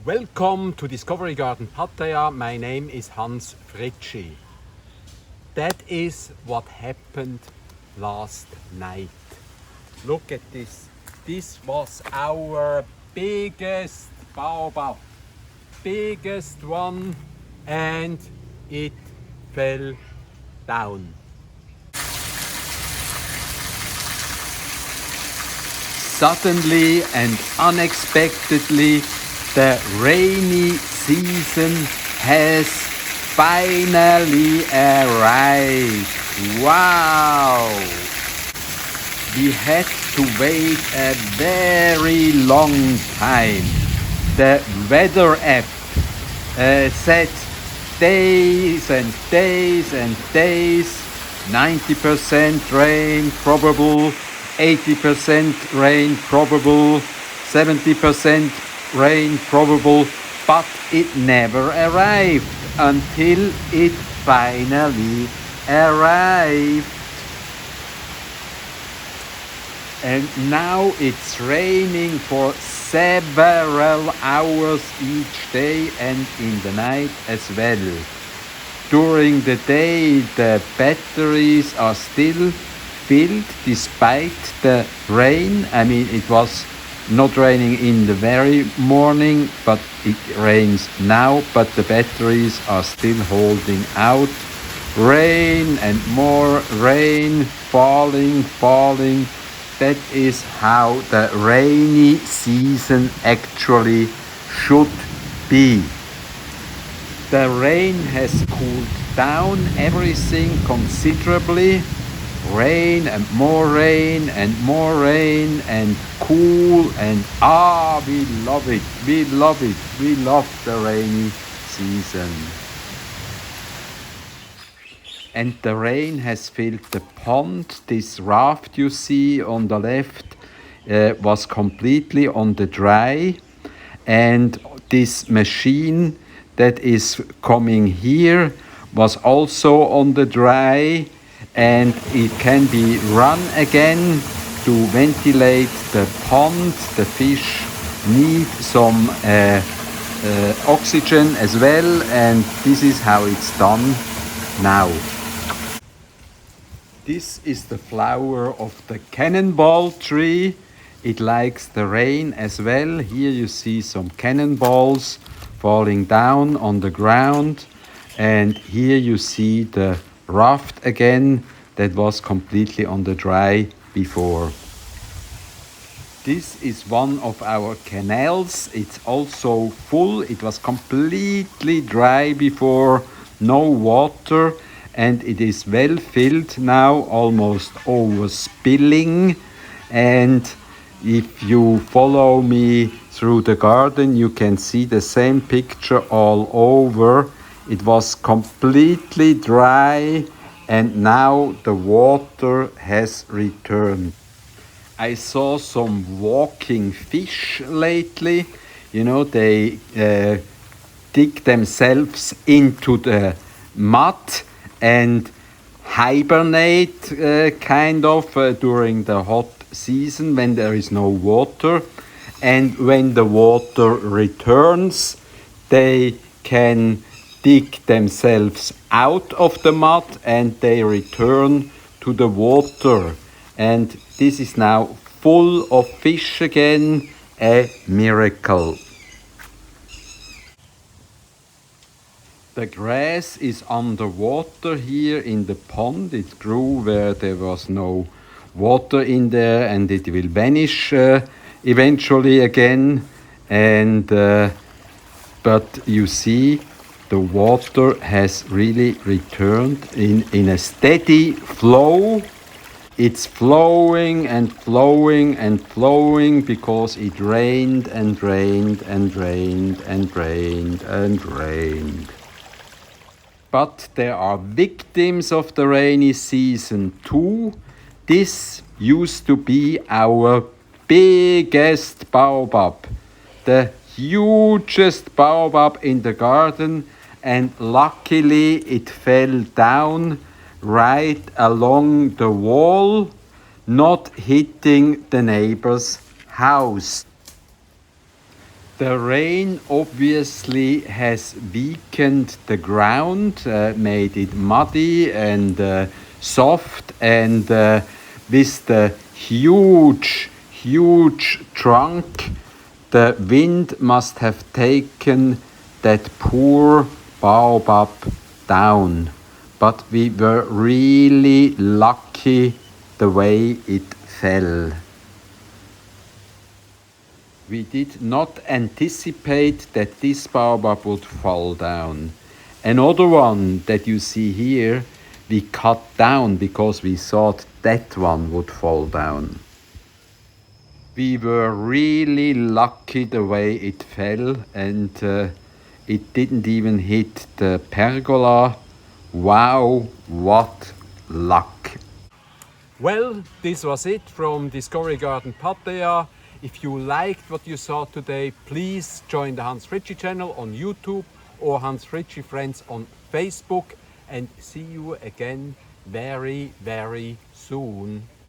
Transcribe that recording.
Welcome to Discovery Garden Pattaya. My name is Hans Fritschi. That is what happened last night. Look at this. This was our biggest baobab. Biggest one, and it fell down. Suddenly and unexpectedly, the rainy season has finally arrived. Wow! We had to wait a very long time. The weather app said days and days and days, 90% rain probable, 80% rain probable, 70% rain probable, but it never arrived until it finally arrived. And now it's raining for several hours each day and in the night as well. During the day, the batteries are still filled despite the rain. I mean, it was not raining in the very morning, but it rains now, but the batteries are still holding out. Rain and more rain, falling. That is how the rainy season actually should be. The rain has cooled down everything considerably. Rain and more rain and more rain and cool, and we love it. We love the rainy season. And the rain has filled the pond. This raft you see on the left was completely on the dry, and this machine that is coming here was also on the dry, and it can be run again to ventilate the pond. The fish need some oxygen as well, and this is how it's done now. This is the flower of the cannonball tree. It likes the rain as well. Here you see some cannonballs falling down on the ground. And here you see the raft again that was completely on the dry before. This is one of our canals. It's also full. It was completely dry before, no water. And it is well filled now, almost overspilling. And if you follow me through the garden, you can see the same picture all over. It was completely dry, and now the water has returned. I saw some walking fish lately. You know, they dig themselves into the mud and hibernate during the hot season when there is no water. And when the water returns, they can dig themselves out of the mud and they return to the water. And this is now full of fish again, a miracle. The grass is underwater here in the pond. It grew where there was no water in there, and it will vanish eventually again. And but you see, the water has really returned in a steady flow. It's flowing and flowing and flowing because it rained and rained and rained and rained and rained. But there are victims of the rainy season too. This used to be our biggest baobab, the hugest baobab in the garden, and luckily it fell down right along the wall, not hitting the neighbor's house. The rain obviously has weakened the ground, made it muddy and soft, and with the huge trunk, the wind must have taken that poor baobab down. But we were really lucky the way it fell. We did not anticipate that this baobab would fall down. Another one that you see here, we cut down because we thought that one would fall down. We were really lucky the way it fell, and it didn't even hit the pergola. Wow, what luck! Well, this was it from Discovery Garden Pattaya. If you liked what you saw today, please join the Hans Fritschi channel on YouTube or Hans Fritschi Friends on Facebook, and see you again very soon.